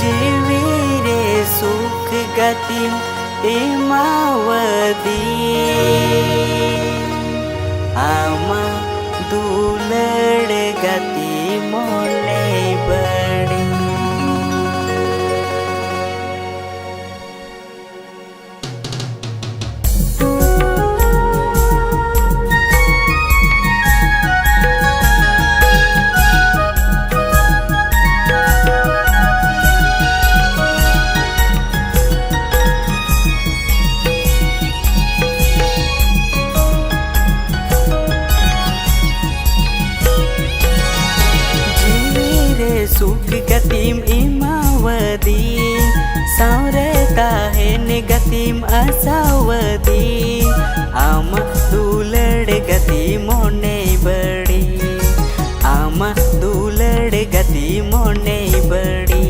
जीवीरे सुख गतिम एमावदी आमा दुलड़ गति मोने बड़ी। सुख गतिम इमावदी सावरे ताहेन गतिम असावदी आमा दुलड़ गति मोने बड़ी आमा दुलड़ गति मोने बड़ी।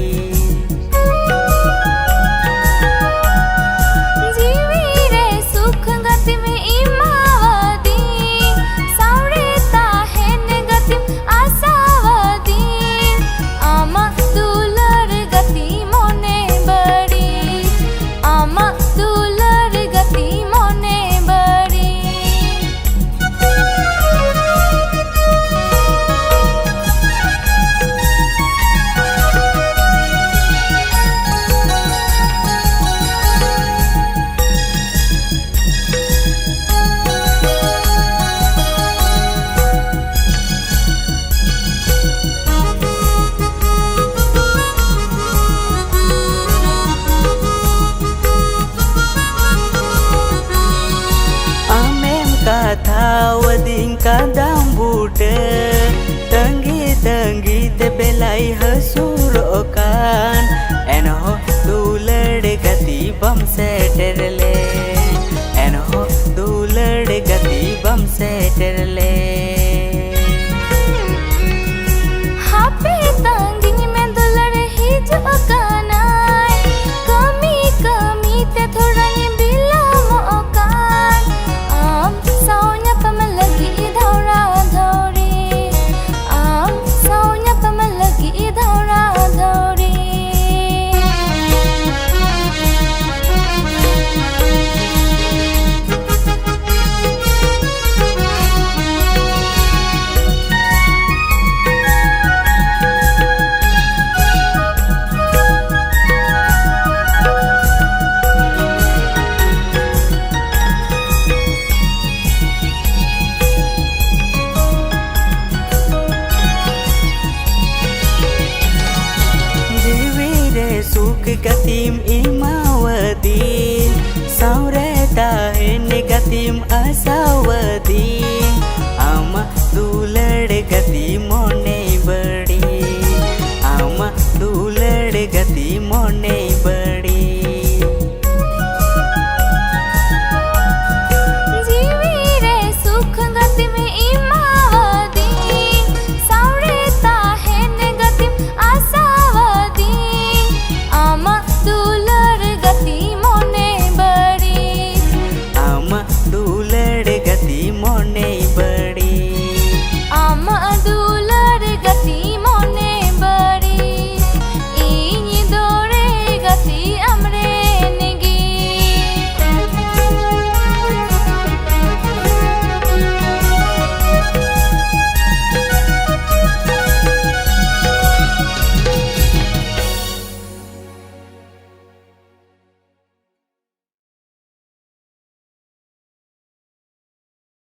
Thawding kadang buda tanggi te belai hasurokan enho dulad gati bam seterle enho dulad gati bam seterle hape tanging mein dulad hi jokanai kami kami te thoda ni bilam okan am saunya pamal lagi dhaura dhauri am saunya pamal lagi dhaura dhauri। सुख गतिम इमावदी सावरे ताहेन गतिम असावदी आमा दुलड़ गति मोने बड़ी आमा दुलड़ गति